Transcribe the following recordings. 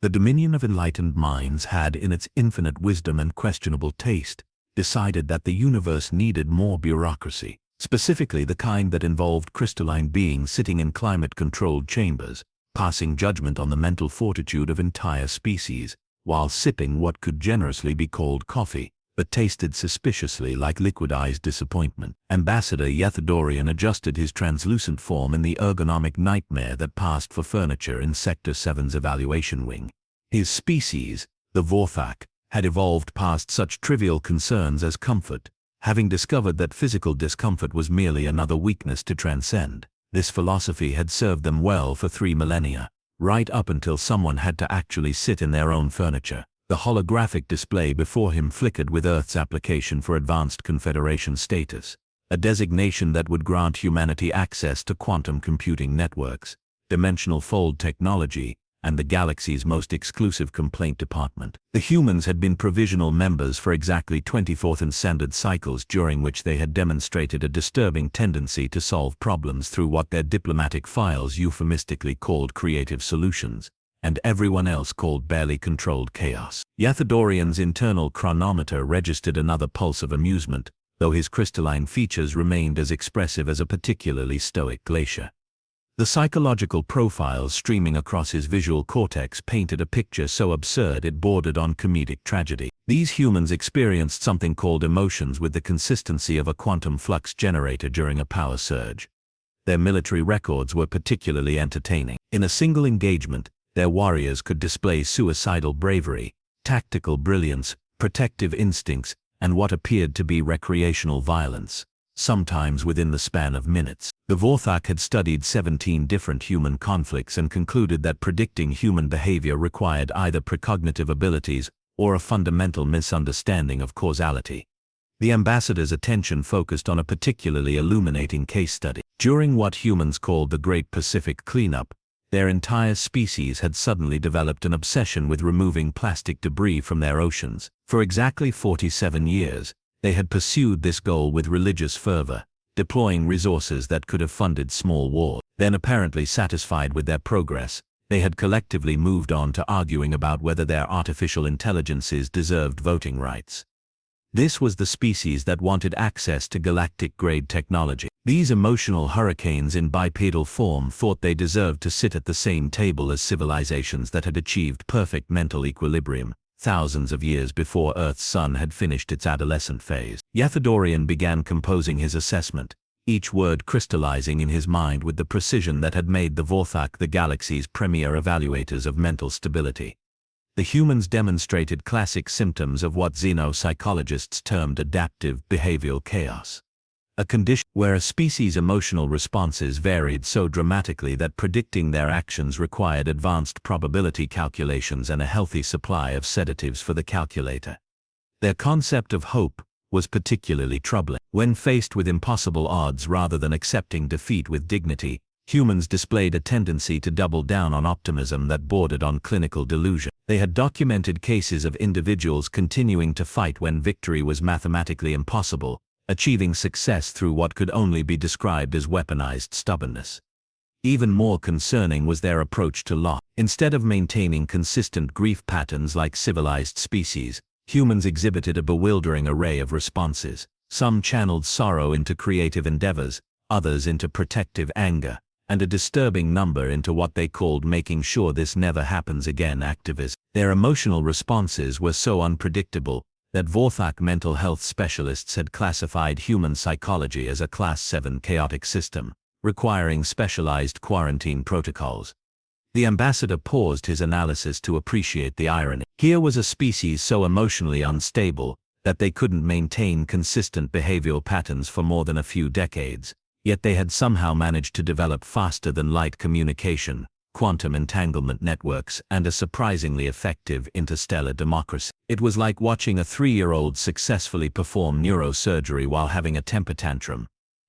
The dominion of enlightened minds had, in its infinite wisdom and questionable taste, decided that the universe needed more bureaucracy, specifically the kind that involved crystalline beings sitting in climate-controlled chambers, passing judgment on the mental fortitude of entire species, while sipping what could generously be called coffee, but tasted suspiciously like liquidized disappointment. Ambassador Yeth'dorian adjusted his translucent form in the ergonomic nightmare that passed for furniture in Sector 7's evaluation wing. His species, the Vorthak, had evolved past such trivial concerns as comfort, having discovered that physical discomfort was merely another weakness to transcend. This philosophy had served them well for 3 millennia, right up until someone had to actually sit in their own furniture. The holographic display before him flickered with Earth's application for Advanced Confederation status, a designation that would grant humanity access to quantum computing networks, dimensional fold technology, and the galaxy's most exclusive complaint department. The humans had been provisional members for exactly 24th and standard cycles, during which they had demonstrated a disturbing tendency to solve problems through what their diplomatic files euphemistically called creative solutions, and everyone else called barely controlled chaos. Yeth'dorian's internal chronometer registered another pulse of amusement, though his crystalline features remained as expressive as a particularly stoic glacier. The psychological profiles streaming across his visual cortex painted a picture so absurd it bordered on comedic tragedy. These humans experienced something called emotions with the consistency of a quantum flux generator during a power surge. Their military records were particularly entertaining. In a single engagement, their warriors could display suicidal bravery, tactical brilliance, protective instincts, and what appeared to be recreational violence, sometimes within the span of minutes. The Vorthak had studied 17 different human conflicts and concluded that predicting human behavior required either precognitive abilities or a fundamental misunderstanding of causality. The ambassador's attention focused on a particularly illuminating case study. During what humans called the Great Pacific Cleanup, their entire species had suddenly developed an obsession with removing plastic debris from their oceans. For exactly 47 years, they had pursued this goal with religious fervor, deploying resources that could have funded small wars. Then, apparently satisfied with their progress, they had collectively moved on to arguing about whether their artificial intelligences deserved voting rights. This was the species that wanted access to galactic-grade technology. These emotional hurricanes in bipedal form thought they deserved to sit at the same table as civilizations that had achieved perfect mental equilibrium, thousands of years before Earth's sun had finished its adolescent phase. Yeth'dorian began composing his assessment, each word crystallizing in his mind with the precision that had made the Vorthak the galaxy's premier evaluators of mental stability. The humans demonstrated classic symptoms of what xenopsychologists termed adaptive behavioral chaos, a condition where a species' emotional responses varied so dramatically that predicting their actions required advanced probability calculations and a healthy supply of sedatives for the calculator. Their concept of hope was particularly troubling. When faced with impossible odds rather than accepting defeat with dignity, humans displayed a tendency to double down on optimism that bordered on clinical delusion. They had documented cases of individuals continuing to fight when victory was mathematically impossible, achieving success through what could only be described as weaponized stubbornness. Even more concerning was their approach to loss. Instead of maintaining consistent grief patterns like civilized species, humans exhibited a bewildering array of responses. Some channeled sorrow into creative endeavors, others into protective anger, and a disturbing number into what they called making sure this never happens again activism. Their emotional responses were so unpredictable that Vorthak mental health specialists had classified human psychology as a Class 7 chaotic system, requiring specialized quarantine protocols. The ambassador paused his analysis to appreciate the irony. Here was a species so emotionally unstable that they couldn't maintain consistent behavioral patterns for more than a few decades, yet they had somehow managed to develop faster-than-light communication, quantum entanglement networks, and a surprisingly effective interstellar democracy. It was like watching a 3-year-old successfully perform neurosurgery while having a temper tantrum.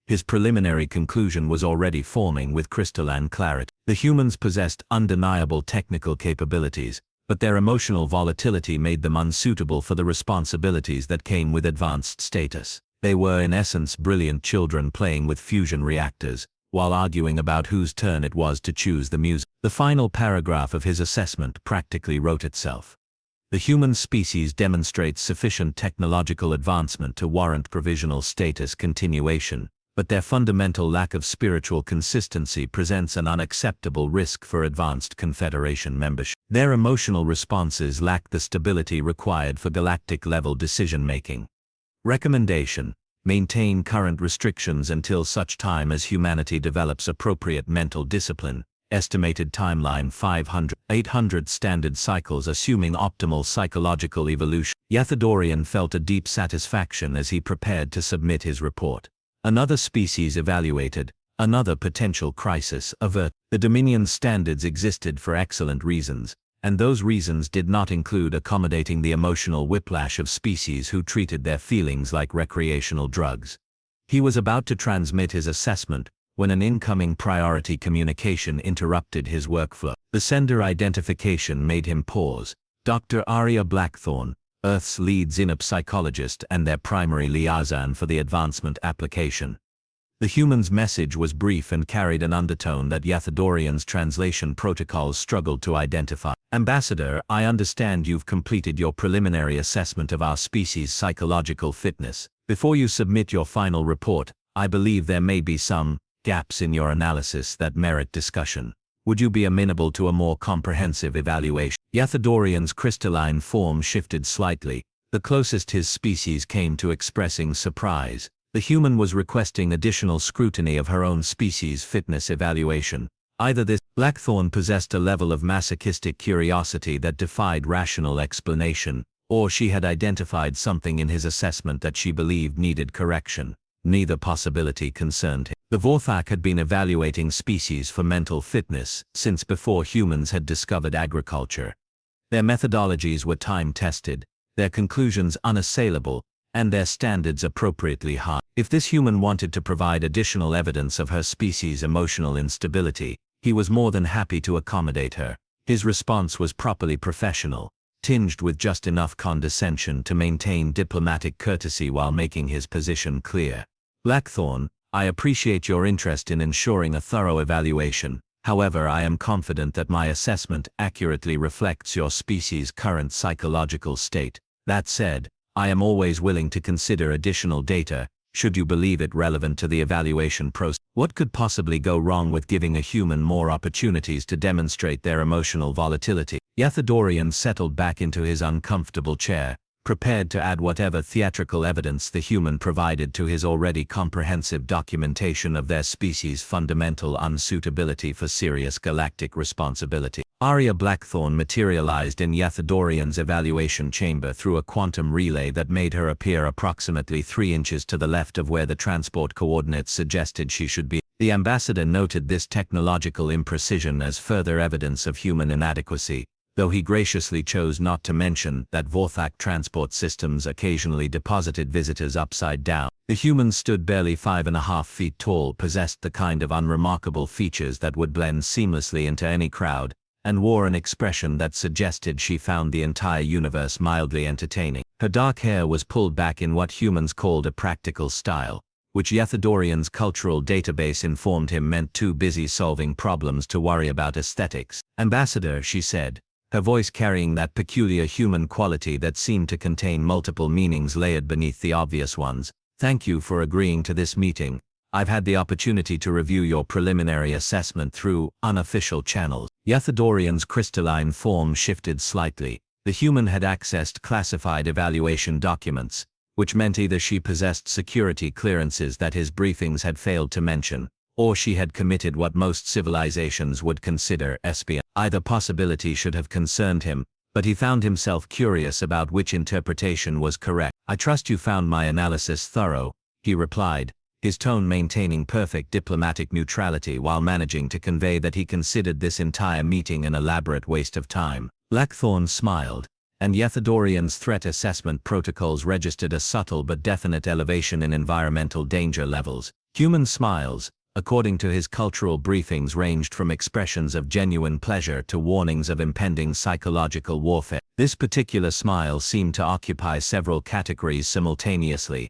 His preliminary conclusion was already forming with crystalline clarity. The humans possessed undeniable technical capabilities, but their emotional volatility made them unsuitable for the responsibilities that came with advanced status. They were in essence brilliant children playing with fusion reactors, while arguing about whose turn it was to choose the music. The final paragraph of his assessment practically wrote itself. The human species demonstrates sufficient technological advancement to warrant provisional status continuation, but their fundamental lack of spiritual consistency presents an unacceptable risk for advanced Confederation membership. Their emotional responses lack the stability required for galactic-level decision-making. Recommendation: maintain current restrictions until such time as humanity develops appropriate mental discipline. Estimated timeline 500-800 standard cycles assuming optimal psychological evolution. Yeth'dorian felt a deep satisfaction as he prepared to submit his report. Another species evaluated, another potential crisis averted. The Dominion standards existed for excellent reasons, and those reasons did not include accommodating the emotional whiplash of species who treated their feelings like recreational drugs. He was about to transmit his assessment when an incoming priority communication interrupted his workflow. The sender identification made him pause. Dr. Aria Blackthorne, Earth's lead xenopsychologist and their primary liaison for the advancement application. The human's message was brief and carried an undertone that Yeth'dorian's translation protocols struggled to identify. Ambassador, I understand you've completed your preliminary assessment of our species' psychological fitness. Before you submit your final report, I believe there may be some gaps in your analysis that merit discussion. Would you be amenable to a more comprehensive evaluation? Yeth'dorian's crystalline form shifted slightly, the closest his species came to expressing surprise. The human was requesting additional scrutiny of her own species' fitness evaluation. Either this Blackthorne possessed a level of masochistic curiosity that defied rational explanation, or she had identified something in his assessment that she believed needed correction. Neither possibility concerned him. The Vorthak had been evaluating species for mental fitness since before humans had discovered agriculture. Their methodologies were time-tested, their conclusions unassailable, and their standards appropriately high. If this human wanted to provide additional evidence of her species' emotional instability, he was more than happy to accommodate her. His response was properly professional, tinged with just enough condescension to maintain diplomatic courtesy while making his position clear. Blackthorne, I appreciate your interest in ensuring a thorough evaluation. However, I am confident that my assessment accurately reflects your species' current psychological state. That said, I am always willing to consider additional data, should you believe it relevant to the evaluation process. What could possibly go wrong with giving a human more opportunities to demonstrate their emotional volatility? Yeth'dorian settled back into his uncomfortable chair, prepared to add whatever theatrical evidence the human provided to his already comprehensive documentation of their species' fundamental unsuitability for serious galactic responsibility. Aria Blackthorne materialized in Yeth'dorian's evaluation chamber through a quantum relay that made her appear approximately 3 inches to the left of where the transport coordinates suggested she should be. The ambassador noted this technological imprecision as further evidence of human inadequacy, though he graciously chose not to mention that Vorthak transport systems occasionally deposited visitors upside down. The human stood barely 5.5 feet tall, possessed the kind of unremarkable features that would blend seamlessly into any crowd, and wore an expression that suggested she found the entire universe mildly entertaining. Her dark hair was pulled back in what humans called a practical style, which Yeth'dorian's cultural database informed him meant too busy solving problems to worry about aesthetics. Ambassador, she said, her voice carrying that peculiar human quality that seemed to contain multiple meanings layered beneath the obvious ones. Thank you for agreeing to this meeting. I've had the opportunity to review your preliminary assessment through unofficial channels. Yeth'dorian's crystalline form shifted slightly. The human had accessed classified evaluation documents, which meant either she possessed security clearances that his briefings had failed to mention, or she had committed what most civilizations would consider espionage. Either possibility should have concerned him, but he found himself curious about which interpretation was correct. I trust you found my analysis thorough, he replied, his tone maintaining perfect diplomatic neutrality while managing to convey that he considered this entire meeting an elaborate waste of time. Blackthorne smiled, and Yeth'dorian's threat assessment protocols registered a subtle but definite elevation in environmental danger levels. Human smiles, according to his cultural briefings, ranged from expressions of genuine pleasure to warnings of impending psychological warfare. This particular smile seemed to occupy several categories simultaneously.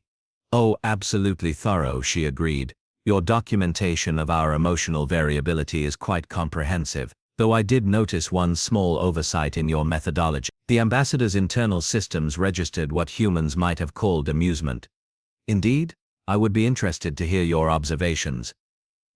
Oh, absolutely thorough, she agreed. Your documentation of our emotional variability is quite comprehensive, though I did notice one small oversight in your methodology. The ambassador's internal systems registered what humans might have called amusement. Indeed? I would be interested to hear your observations.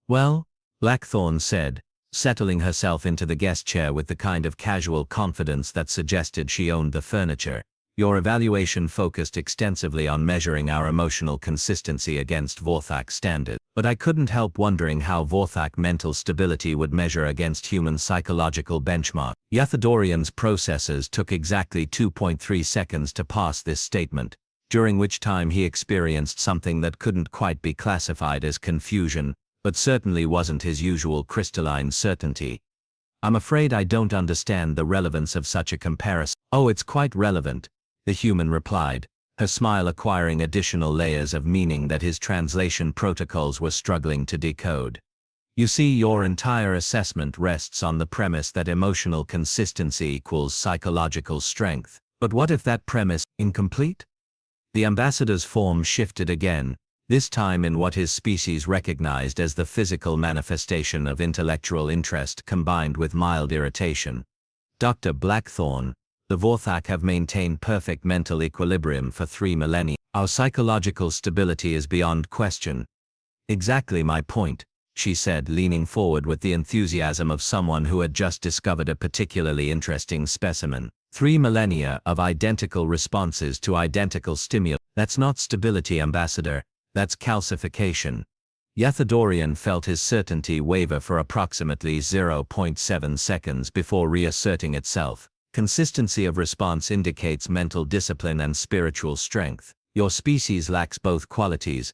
Well, Blackthorne said, settling herself into the guest chair with the kind of casual confidence that suggested she owned the furniture. Your evaluation focused extensively on measuring our emotional consistency against Vorthak standards, but I couldn't help wondering how Vorthak mental stability would measure against human psychological benchmark. Yeth'dorian's processors took exactly 2.3 seconds to pass this statement, during which time he experienced something that couldn't quite be classified as confusion, but certainly wasn't his usual crystalline certainty. I'm afraid I don't understand the relevance of such a comparison. Oh, it's quite relevant, the human replied, her smile acquiring additional layers of meaning that his translation protocols were struggling to decode. You see, your entire assessment rests on the premise that emotional consistency equals psychological strength. But what if that premise is incomplete? The ambassador's form shifted again, this time in what his species recognized as the physical manifestation of intellectual interest combined with mild irritation. Dr. Blackthorne, the Vorthak have maintained perfect mental equilibrium for 3 millennia. Our psychological stability is beyond question. Exactly my point, she said, leaning forward with the enthusiasm of someone who had just discovered a particularly interesting specimen. 3 millennia of identical responses to identical stimuli. That's not stability, Ambassador. That's calcification. Yeth'dorian felt his certainty waver for approximately 0.7 seconds before reasserting itself. Consistency of response indicates mental discipline and spiritual strength. Your species lacks both qualities.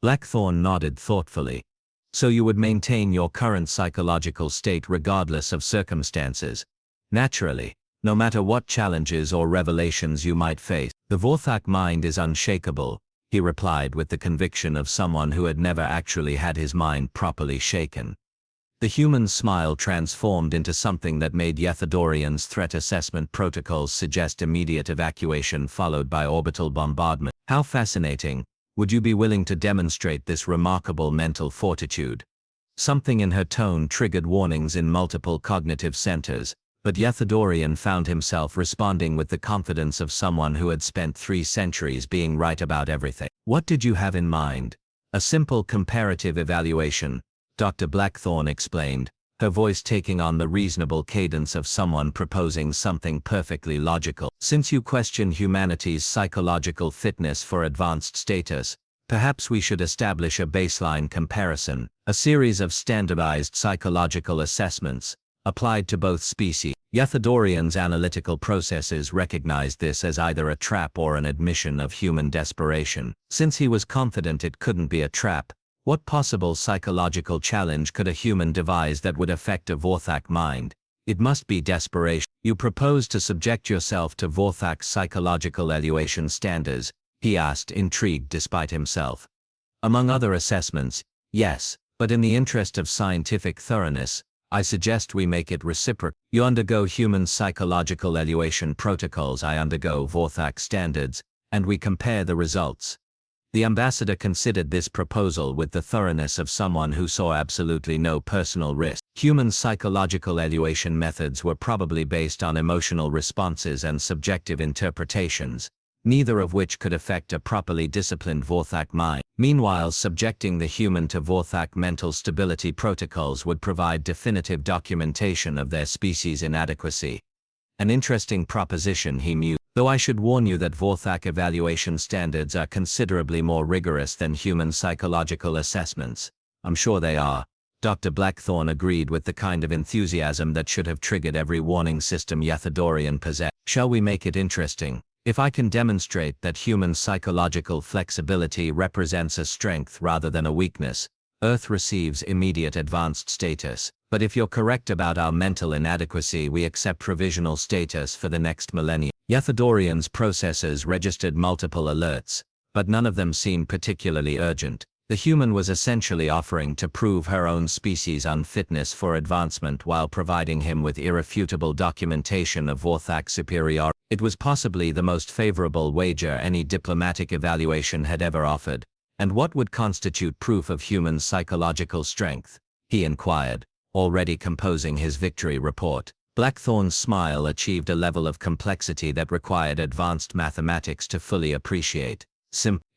Blackthorne nodded thoughtfully. So you would maintain your current psychological state regardless of circumstances? Naturally, no matter what challenges or revelations you might face. The Vorthak mind is unshakable, he replied with the conviction of someone who had never actually had his mind properly shaken. The human's smile transformed into something that made Yeth'dorian's threat assessment protocols suggest immediate evacuation followed by orbital bombardment. How fascinating. Would you be willing to demonstrate this remarkable mental fortitude? Something in her tone triggered warnings in multiple cognitive centers, but Yeth'dorian found himself responding with the confidence of someone who had spent 3 centuries being right about everything. What did you have in mind? A simple comparative evaluation, Dr. Blackthorne explained, her voice taking on the reasonable cadence of someone proposing something perfectly logical. Since you question humanity's psychological fitness for advanced status, perhaps we should establish a baseline comparison, a series of standardized psychological assessments, applied to both species. Yeth'dorian's analytical processes recognized this as either a trap or an admission of human desperation. Since he was confident it couldn't be a trap, what possible psychological challenge could a human devise that would affect a Vorthak mind? It must be desperation. You propose to subject yourself to Vorthak's psychological evaluation standards, he asked, intrigued despite himself. Among other assessments, yes, but in the interest of scientific thoroughness, I suggest we make it reciprocal. You undergo human psychological evaluation protocols, I undergo Vorthak standards, and we compare the results. The ambassador considered this proposal with the thoroughness of someone who saw absolutely no personal risk. Human psychological evaluation methods were probably based on emotional responses and subjective interpretations, neither of which could affect a properly disciplined Vorthak mind. Meanwhile, subjecting the human to Vorthak mental stability protocols would provide definitive documentation of their species' inadequacy. An interesting proposition, he mused, though I should warn you that Vorthak evaluation standards are considerably more rigorous than human psychological assessments. I'm sure they are. Dr. Blackthorne agreed with the kind of enthusiasm that should have triggered every warning system Yeth'dorian possessed. Shall we make it interesting? If I can demonstrate that human psychological flexibility represents a strength rather than a weakness, Earth receives immediate advanced status. But if you're correct about our mental inadequacy, we accept provisional status for the next millennium. Yeth'dorian's processors registered multiple alerts, but none of them seemed particularly urgent. The human was essentially offering to prove her own species' unfitness for advancement while providing him with irrefutable documentation of Vorthak superiority. It was possibly the most favorable wager any diplomatic evaluation had ever offered, And what would constitute proof of human psychological strength? He inquired, already composing his victory report. Blackthorne's smile achieved a level of complexity that required advanced mathematics to fully appreciate.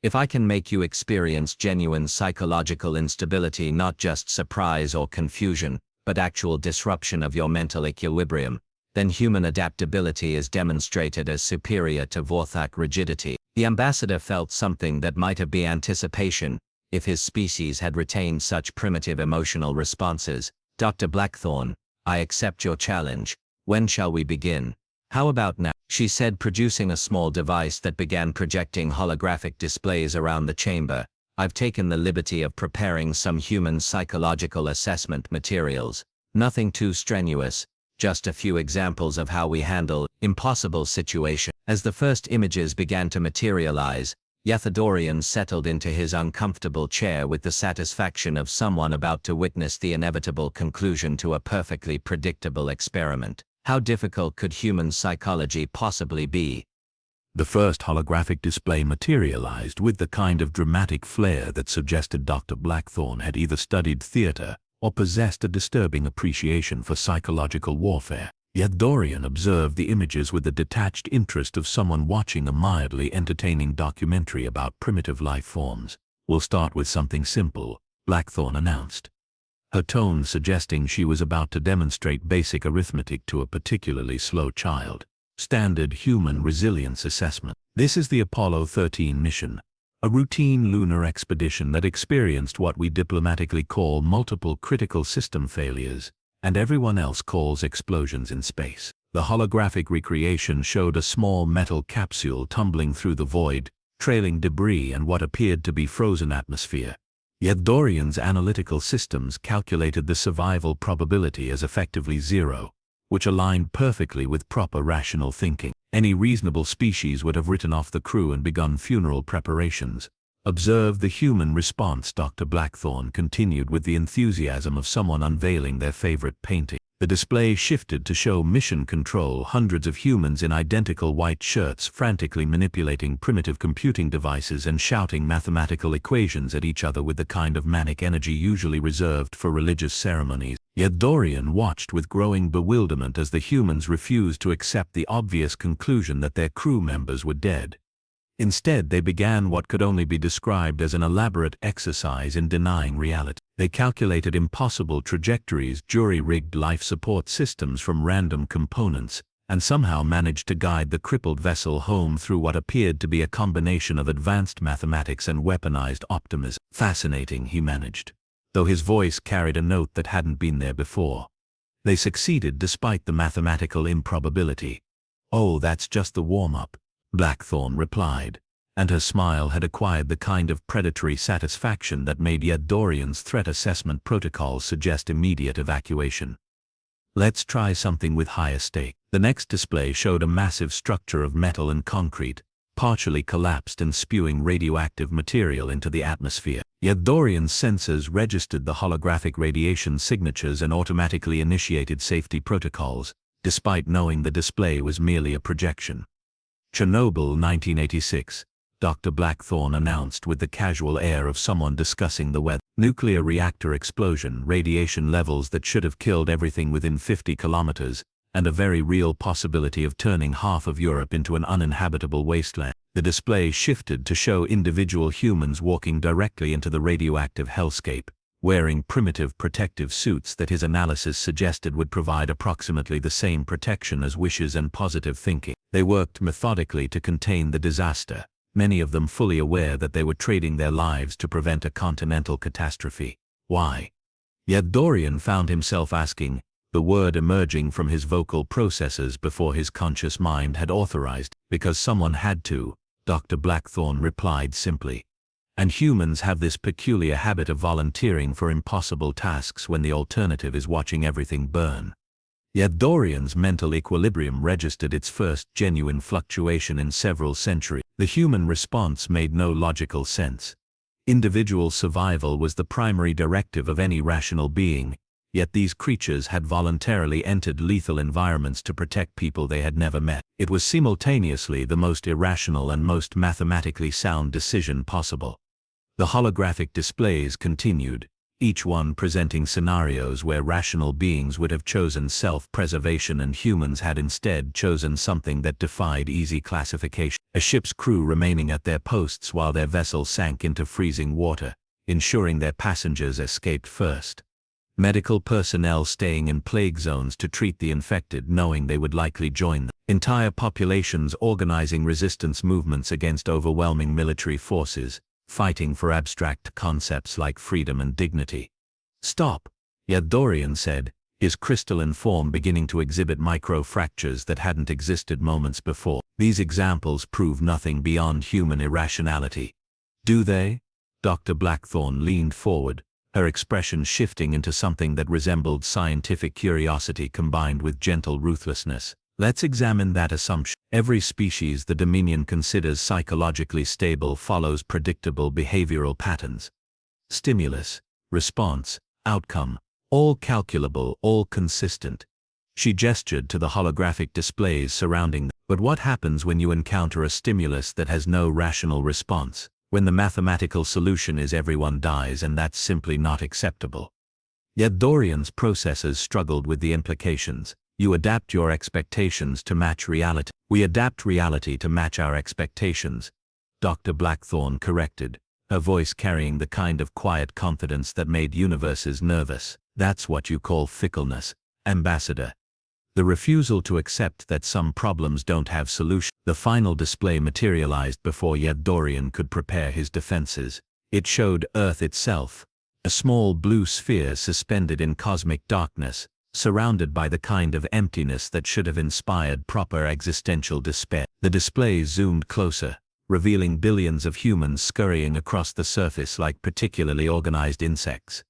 If I can make you experience genuine psychological instability, not just surprise or confusion, but actual disruption of your mental equilibrium, then human adaptability is demonstrated as superior to Vorthak rigidity. The ambassador felt something that might have been anticipation, if his species had retained such primitive emotional responses. Dr. Blackthorne, I accept your challenge. When shall we begin? How about now? She said, producing a small device that began projecting holographic displays around the chamber. I've taken the liberty of preparing some human psychological assessment materials. Nothing too strenuous, just a few examples of how we handle impossible situations. As the first images began to materialize, Yeth'dorian settled into his uncomfortable chair with the satisfaction of someone about to witness the inevitable conclusion to a perfectly predictable experiment. How difficult could human psychology possibly be? The first holographic display materialized with the kind of dramatic flair that suggested Dr. Blackthorne had either studied theater or possessed a disturbing appreciation for psychological warfare. Yeth'dorian observed the images with the detached interest of someone watching a mildly entertaining documentary about primitive life forms. We'll start with something simple, Blackthorne announced, her tone suggesting she was about to demonstrate basic arithmetic to a particularly slow child. Standard Human Resilience Assessment. This is the Apollo 13 mission, a routine lunar expedition that experienced what we diplomatically call multiple critical system failures, and everyone else calls explosions in space. The holographic recreation showed a small metal capsule tumbling through the void, trailing debris and what appeared to be frozen atmosphere. Yeth'dorian's analytical systems calculated the survival probability as effectively zero, which aligned perfectly with proper rational thinking. Any reasonable species would have written off the crew and begun funeral preparations. Observe the human response, Dr. Blackthorne continued with the enthusiasm of someone unveiling their favorite painting. The display shifted to show mission control, hundreds of humans in identical white shirts frantically manipulating primitive computing devices and shouting mathematical equations at each other with the kind of manic energy usually reserved for religious ceremonies. Yeth'dorian watched with growing bewilderment as the humans refused to accept the obvious conclusion that their crew members were dead. Instead, they began what could only be described as an elaborate exercise in denying reality. They calculated impossible trajectories, jury-rigged life support systems from random components, and somehow managed to guide the crippled vessel home through what appeared to be a combination of advanced mathematics and weaponized optimism. Fascinating, he managed, though his voice carried a note that hadn't been there before. They succeeded despite the mathematical improbability. Oh, that's just the warm-up, Blackthorne replied, and her smile had acquired the kind of predatory satisfaction that made Yeth'dorian's threat assessment protocols suggest immediate evacuation. Let's try something with higher stake. The next display showed a massive structure of metal and concrete, partially collapsed and spewing radioactive material into the atmosphere. Yeth'dorian's sensors registered the holographic radiation signatures and automatically initiated safety protocols, despite knowing the display was merely a projection. Chernobyl 1986, Dr. Blackthorne announced with the casual air of someone discussing the weather. Nuclear reactor explosion, radiation levels that should have killed everything within 50 kilometers, and a very real possibility of turning half of Europe into an uninhabitable wasteland. The display shifted to show individual humans walking directly into the radioactive hellscape, wearing primitive protective suits that his analysis suggested would provide approximately the same protection as wishes and positive thinking. They worked methodically to contain the disaster, many of them fully aware that they were trading their lives to prevent a continental catastrophe. Why? Yeth'dorian found himself asking, the word emerging from his vocal processes before his conscious mind had authorized. Because someone had to, Dr. Blackthorne replied simply. And humans have this peculiar habit of volunteering for impossible tasks when the alternative is watching everything burn. Yeth'dorian's mental equilibrium registered its first genuine fluctuation in several centuries. The human response made no logical sense. Individual survival was the primary directive of any rational being, yet these creatures had voluntarily entered lethal environments to protect people they had never met. It was simultaneously the most irrational and most mathematically sound decision possible. The holographic displays continued, each one presenting scenarios where rational beings would have chosen self-preservation and humans had instead chosen something that defied easy classification. A ship's crew remaining at their posts while their vessel sank into freezing water, ensuring their passengers escaped first. Medical personnel staying in plague zones to treat the infected, knowing they would likely join them. Entire populations organizing resistance movements against overwhelming military forces, fighting for abstract concepts like freedom and dignity. "Stop," Yeth'dorian said, his crystalline form beginning to exhibit micro-fractures that hadn't existed moments before. "These examples prove nothing beyond human irrationality." "Do they?" Dr. Blackthorne leaned forward, her expression shifting into something that resembled scientific curiosity combined with gentle ruthlessness. "Let's examine that assumption. Every species the Dominion considers psychologically stable follows predictable behavioral patterns. Stimulus, response, outcome, all calculable, all consistent." She gestured to the holographic displays surrounding them. "But what happens when you encounter a stimulus that has no rational response? When the mathematical solution is everyone dies, and that's simply not acceptable." Yeth'dorian's processors struggled with the implications. "You adapt your expectations to match reality." "We adapt reality to match our expectations," Dr. Blackthorne corrected, her voice carrying the kind of quiet confidence that made universes nervous. "That's what you call fickleness, Ambassador. The refusal to accept that some problems don't have solution." The final display materialized before Yeth'dorian could prepare his defenses. It showed Earth itself, a small blue sphere suspended in cosmic darkness, surrounded by the kind of emptiness that should have inspired proper existential despair. The display zoomed closer, revealing billions of humans scurrying across the surface like particularly organized insects.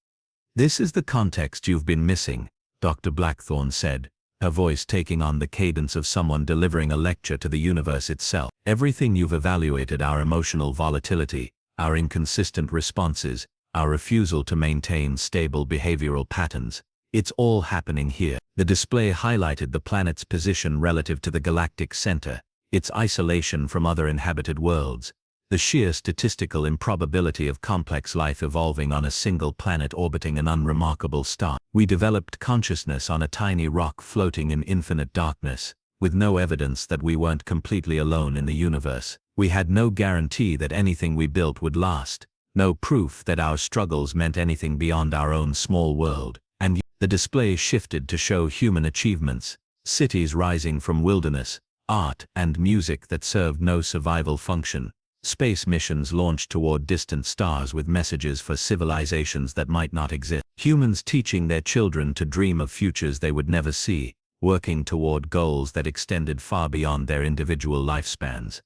"This is the context you've been missing," Dr. Blackthorne said, her voice taking on the cadence of someone delivering a lecture to the universe itself. "Everything you've evaluated, our emotional volatility, our inconsistent responses, our refusal to maintain stable behavioral patterns, it's all happening here." The display highlighted the planet's position relative to the galactic center, its isolation from other inhabited worlds, the sheer statistical improbability of complex life evolving on a single planet orbiting an unremarkable star. "We developed consciousness on a tiny rock floating in infinite darkness, with no evidence that we weren't completely alone in the universe. We had no guarantee that anything we built would last, no proof that our struggles meant anything beyond our own small world. And the display shifted to show human achievements, cities rising from wilderness, art and music that served no survival function, space missions launched toward distant stars with messages for civilizations that might not exist, humans teaching their children to dream of futures they would never see, working toward goals that extended far beyond their individual lifespans.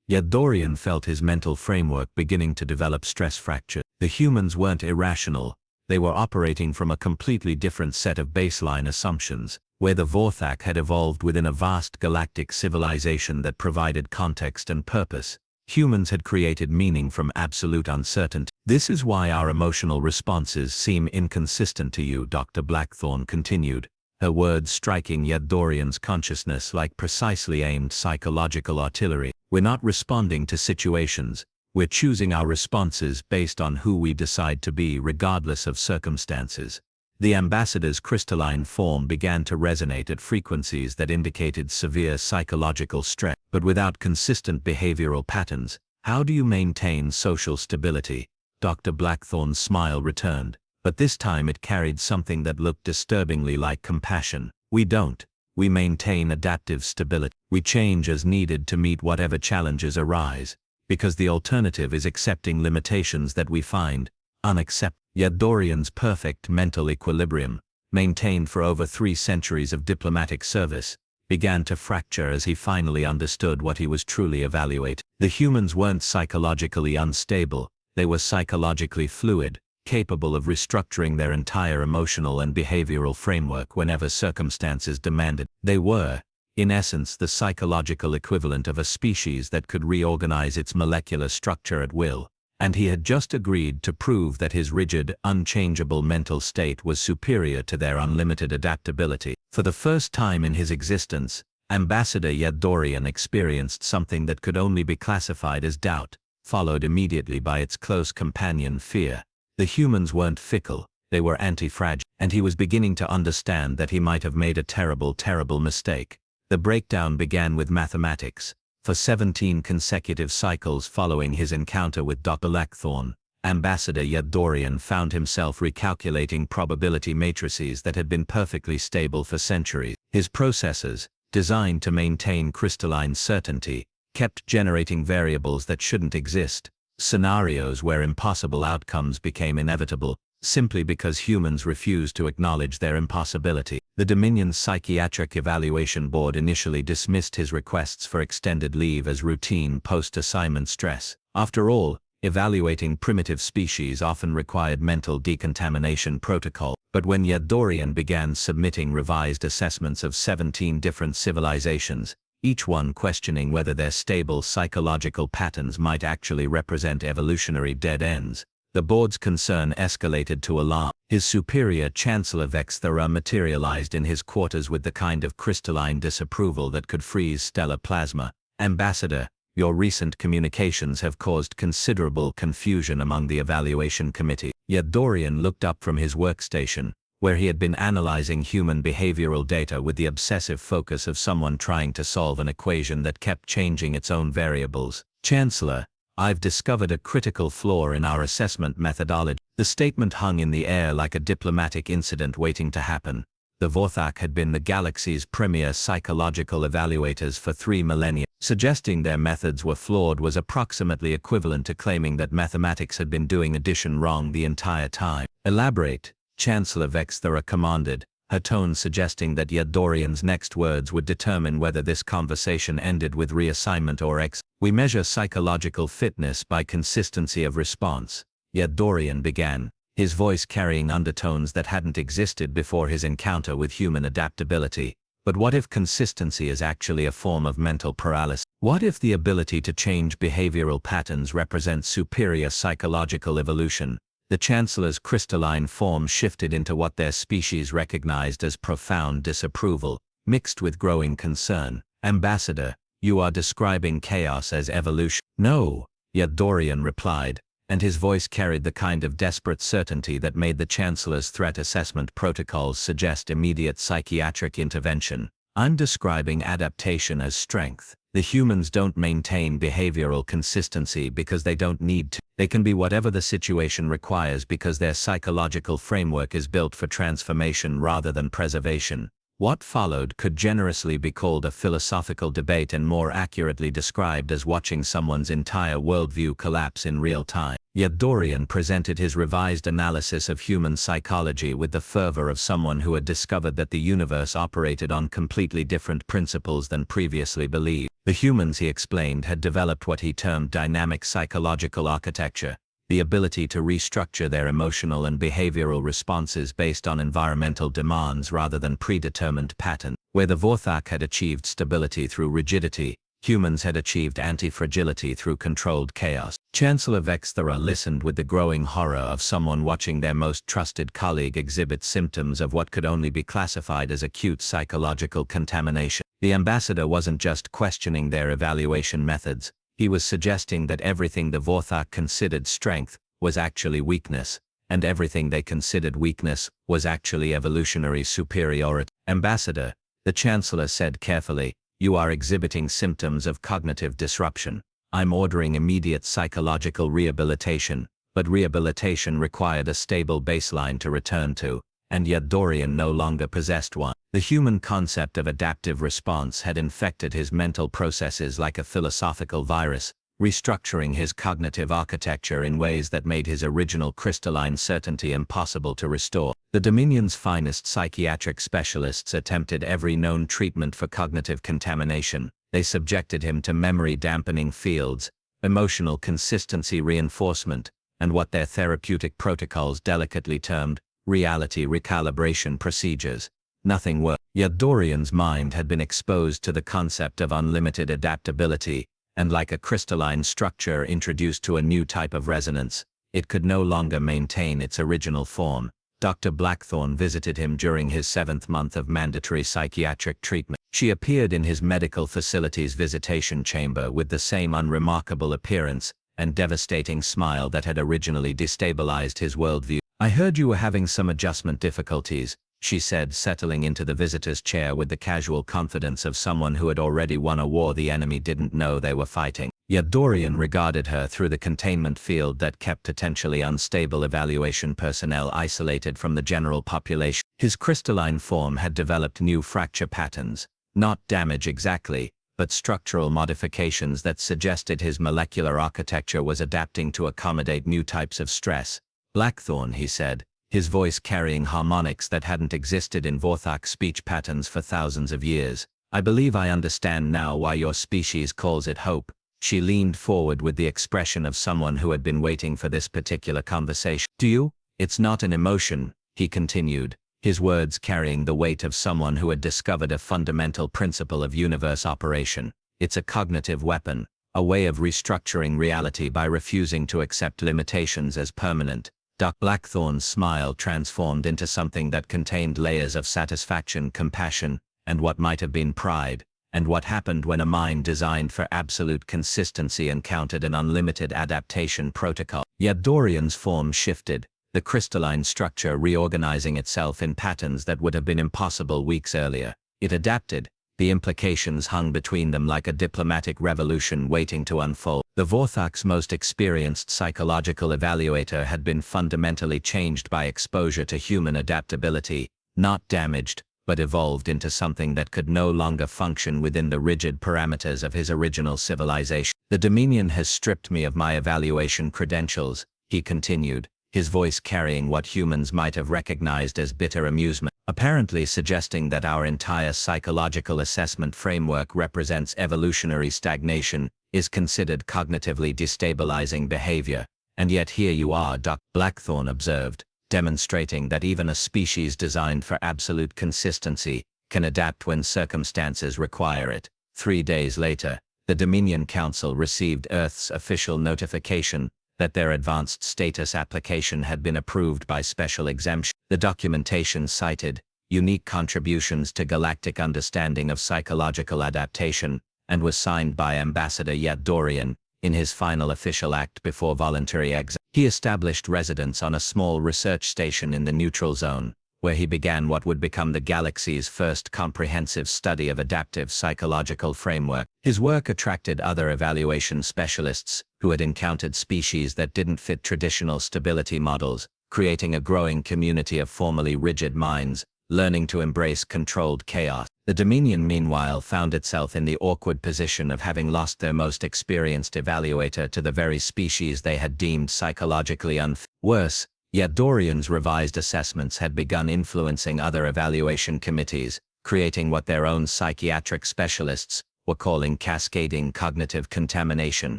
Yeth'dorian felt his mental framework beginning to develop stress fracture. The humans weren't irrational, they were operating from a completely different set of baseline assumptions, where the Vorthak had evolved within a vast galactic civilization that provided context and purpose. Humans had created meaning from absolute uncertainty. "This is why our emotional responses seem inconsistent to you," Dr. Blackthorne continued, her words striking Yeth'dorian's consciousness like precisely aimed psychological artillery. "We're not responding to situations, we're choosing our responses based on who we decide to be regardless of circumstances." The ambassador's crystalline form began to resonate at frequencies that indicated severe psychological stress. "But without consistent behavioral patterns, how do you maintain social stability?" Dr. Blackthorne's smile returned, but this time it carried something that looked disturbingly like compassion. "We don't. We maintain adaptive stability. We change as needed to meet whatever challenges arise, because the alternative is accepting limitations that we find unacceptable." Yeth'dorian's perfect mental equilibrium, maintained for over 3 centuries of diplomatic service, began to fracture as he finally understood what he was truly evaluating. The humans weren't psychologically unstable, they were psychologically fluid, capable of restructuring their entire emotional and behavioral framework whenever circumstances demanded. They were, in essence, the psychological equivalent of a species that could reorganize its molecular structure at will. And he had just agreed to prove that his rigid, unchangeable mental state was superior to their unlimited adaptability. For the first time in his existence, Ambassador Yeth'dorian experienced something that could only be classified as doubt, followed immediately by its close companion fear. The humans weren't fickle, they were anti-fragile, and he was beginning to understand that he might have made a terrible, terrible mistake. The breakdown began with mathematics. For 17 consecutive cycles following his encounter with Dr. Blackthorne, Ambassador Yeth'dorian found himself recalculating probability matrices that had been perfectly stable for centuries. His processors, designed to maintain crystalline certainty, kept generating variables that shouldn't exist, scenarios where impossible outcomes became inevitable, simply because humans refused to acknowledge their impossibility. The Dominion's Psychiatric Evaluation Board initially dismissed his requests for extended leave as routine post-assignment stress. After all, evaluating primitive species often required mental decontamination protocol. But when Yeth'dorian began submitting revised assessments of 17 different civilizations, each one questioning whether their stable psychological patterns might actually represent evolutionary dead ends, the board's concern escalated to alarm. His superior, Chancellor Yeth'dorian, materialized in his quarters with the kind of crystalline disapproval that could freeze stellar plasma. Ambassador, your recent communications have caused considerable confusion among the evaluation committee. Yeth'dorian looked up from his workstation, where he had been analyzing human behavioral data with the obsessive focus of someone trying to solve an equation that kept changing its own variables. Chancellor, I've discovered a critical flaw in our assessment methodology. The statement hung in the air like a diplomatic incident waiting to happen. The Vorthak had been the galaxy's premier psychological evaluators for 3 millennia. Suggesting their methods were flawed was approximately equivalent to claiming that mathematics had been doing addition wrong the entire time. Elaborate, Chancellor Yeth'dorian commanded, her tone suggesting that Yeth'dorian's next words would determine whether this conversation ended with reassignment or exit. We measure psychological fitness by consistency of response, Yeth'dorian began, his voice carrying undertones that hadn't existed before his encounter with human adaptability. But what if consistency is actually a form of mental paralysis? What if the ability to change behavioral patterns represents superior psychological evolution? The Chancellor's crystalline form shifted into what their species recognized as profound disapproval, mixed with growing concern. Ambassador, you are describing chaos as evolution. No, Yeth'dorian replied, and his voice carried the kind of desperate certainty that made the Chancellor's threat assessment protocols suggest immediate psychiatric intervention. I'm describing adaptation as strength. The humans don't maintain behavioral consistency because they don't need to. They can be whatever the situation requires because their psychological framework is built for transformation rather than preservation. What followed could generously be called a philosophical debate and more accurately described as watching someone's entire worldview collapse in real time. Yeth'dorian presented his revised analysis of human psychology with the fervor of someone who had discovered that the universe operated on completely different principles than previously believed. The humans, he explained, had developed what he termed dynamic psychological architecture, the ability to restructure their emotional and behavioral responses based on environmental demands rather than predetermined patterns. Where the Vorthak had achieved stability through rigidity, humans had achieved anti-fragility through controlled chaos. Chancellor Yeth'dorian listened with the growing horror of someone watching their most trusted colleague exhibit symptoms of what could only be classified as acute psychological contamination. The ambassador wasn't just questioning their evaluation methods, he was suggesting that everything the Vorthak considered strength was actually weakness, and everything they considered weakness was actually evolutionary superiority. Ambassador, the Chancellor said carefully, you are exhibiting symptoms of cognitive disruption. I'm ordering immediate psychological rehabilitation, but rehabilitation required a stable baseline to return to, and Yeth'dorian no longer possessed one. The human concept of adaptive response had infected his mental processes like a philosophical virus, restructuring his cognitive architecture in ways that made his original crystalline certainty impossible to restore. The Dominion's finest psychiatric specialists attempted every known treatment for cognitive contamination. They subjected him to memory-dampening fields, emotional consistency reinforcement, and what their therapeutic protocols delicately termed reality recalibration procedures. Nothing worked. Yeth'dorian's mind had been exposed to the concept of unlimited adaptability, and like a crystalline structure introduced to a new type of resonance, it could no longer maintain its original form. Dr. Blackthorne visited him during his 7th month of mandatory psychiatric treatment. She appeared in his medical facility's visitation chamber with the same unremarkable appearance, and devastating smile that had originally destabilized his worldview. "I heard you were having some adjustment difficulties," she said, settling into the visitor's chair with the casual confidence of someone who had already won a war the enemy didn't know they were fighting. Yeth'dorian regarded her through the containment field that kept potentially unstable evaluation personnel isolated from the general population. His crystalline form had developed new fracture patterns, not damage exactly, but structural modifications that suggested his molecular architecture was adapting to accommodate new types of stress. "Blackthorne," he said, his voice carrying harmonics that hadn't existed in Vorthak's speech patterns for thousands of years. "I believe I understand now why your species calls it hope." She leaned forward with the expression of someone who had been waiting for this particular conversation. "Do you? It's not an emotion," he continued, his words carrying the weight of someone who had discovered a fundamental principle of universe operation. "It's a cognitive weapon, a way of restructuring reality by refusing to accept limitations as permanent." Blackthorne's smile transformed into something that contained layers of satisfaction, compassion, and what might have been pride. And what happened when a mind designed for absolute consistency encountered an unlimited adaptation protocol? Yeth'dorian's form shifted, the crystalline structure reorganizing itself in patterns that would have been impossible weeks earlier. It adapted, the implications hung between them like a diplomatic revolution waiting to unfold. The Vorthak's most experienced psychological evaluator had been fundamentally changed by exposure to human adaptability, not damaged, but evolved into something that could no longer function within the rigid parameters of his original civilization. "The Dominion has stripped me of my evaluation credentials," he continued, his voice carrying what humans might have recognized as bitter amusement, apparently suggesting that our entire psychological assessment framework represents evolutionary stagnation, is considered cognitively destabilizing behavior. "And yet here you are," Blackthorne observed, demonstrating that even a species designed for absolute consistency can adapt when circumstances require it. 3 days later, the Dominion Council received Earth's official notification that their advanced status application had been approved by special exemption. The documentation cited unique contributions to galactic understanding of psychological adaptation and was signed by Ambassador Yeth'dorian in his final official act before voluntary exile. He established residence on a small research station in the neutral zone, where he began what would become the galaxy's first comprehensive study of adaptive psychological framework. His work attracted other evaluation specialists who had encountered species that didn't fit traditional stability models, creating a growing community of formerly rigid minds, learning to embrace controlled chaos. The Dominion, meanwhile, found itself in the awkward position of having lost their most experienced evaluator to the very species they had deemed psychologically unfit. Worse, Yeth'dorian's revised assessments had begun influencing other evaluation committees, creating what their own psychiatric specialists were calling cascading cognitive contamination.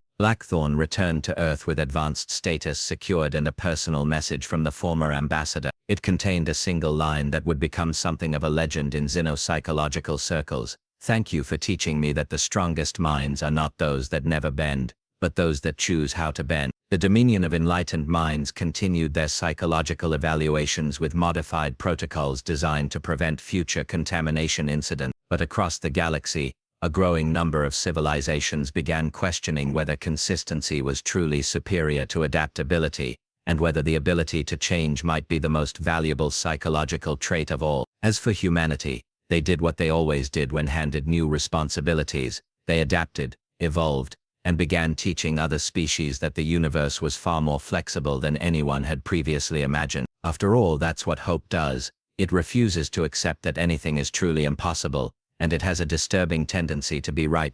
Blackthorne returned to Earth with advanced status secured and a personal message from the former ambassador. It contained a single line that would become something of a legend in xenopsychological circles. "Thank you for teaching me that the strongest minds are not those that never bend, but those that choose how to bend." The Dominion of Enlightened Minds continued their psychological evaluations with modified protocols designed to prevent future contamination incidents. But across the galaxy, a growing number of civilizations began questioning whether consistency was truly superior to adaptability, and whether the ability to change might be the most valuable psychological trait of all. As for humanity, they did what they always did when handed new responsibilities. They adapted, evolved, and began teaching other species that the universe was far more flexible than anyone had previously imagined. After all, that's what hope does. It refuses to accept that anything is truly impossible, and it has a disturbing tendency to be right.